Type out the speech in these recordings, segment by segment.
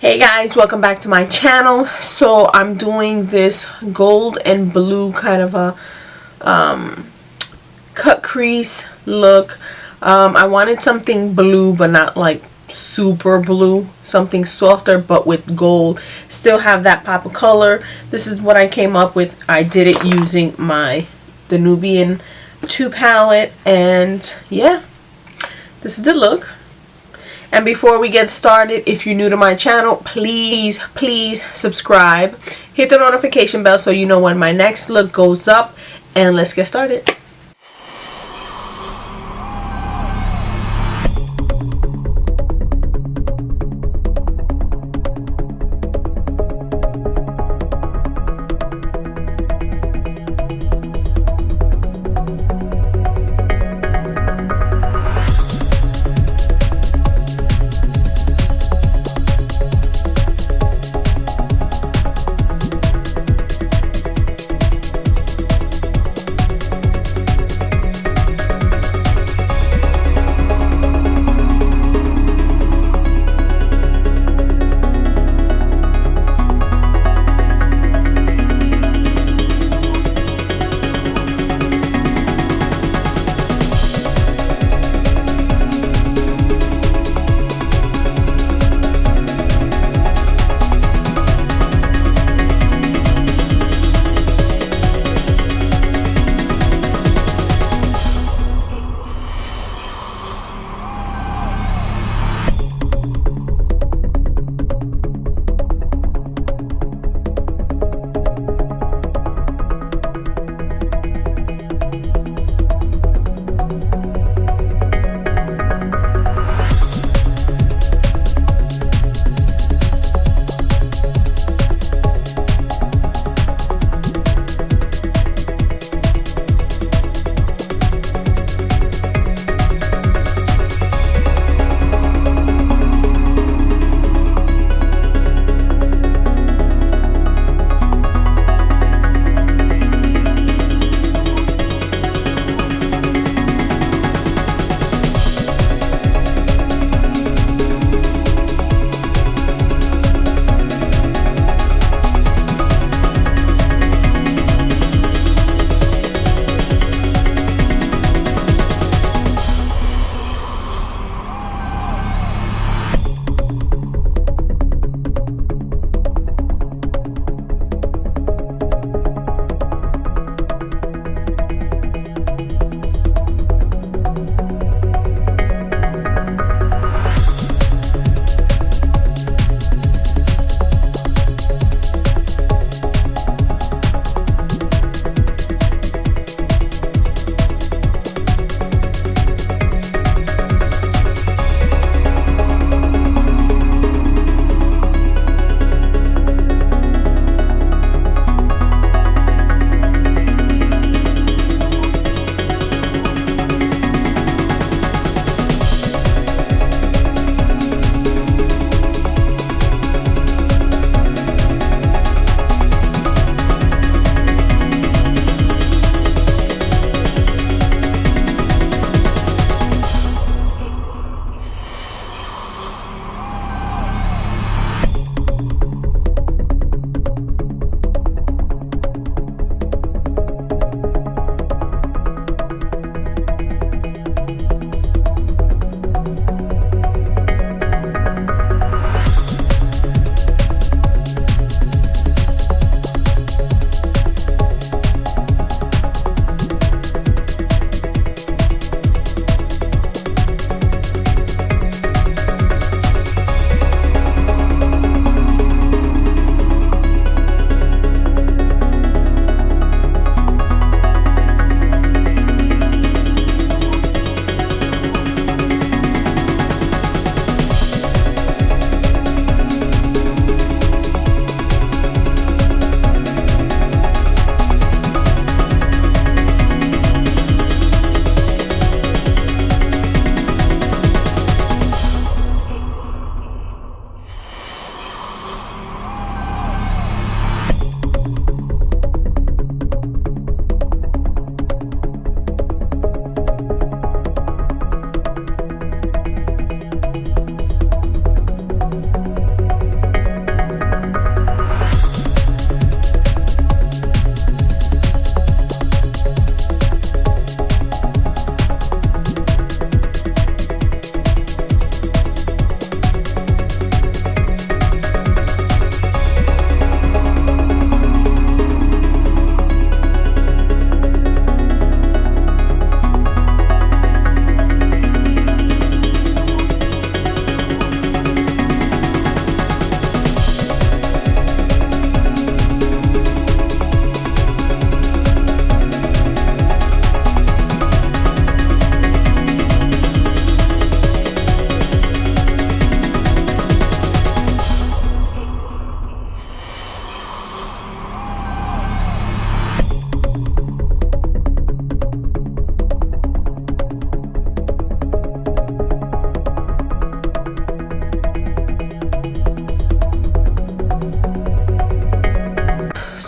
Hey guys, welcome back to my channel. So I'm doing this gold and blue kind of a cut crease look. I wanted something blue but not like super blue, something softer but with gold, still have that pop of color. This is what I came up with. I did it using the Nubian 2 palette, and yeah, this is the look. And before we get started, if you're new to my channel, please subscribe. Hit the notification bell so you know when my next look goes up. And let's get started.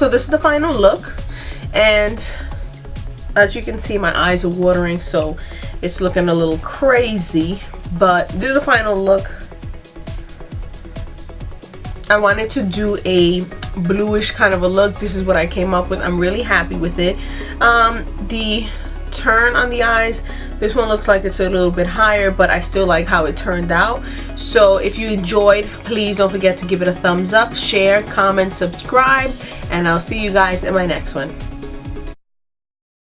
So this is the final look, and as you can see, my eyes are watering, so it's looking a little crazy, but this is the final look. I wanted to do a bluish kind of a look. This is what I came up with. I'm really happy with it. The turn on the eyes, this one looks like it's a little bit higher, but I still like how it turned out. So if you enjoyed, please don't forget to give it a thumbs up, share, comment, subscribe, and I'll see you guys in my next one.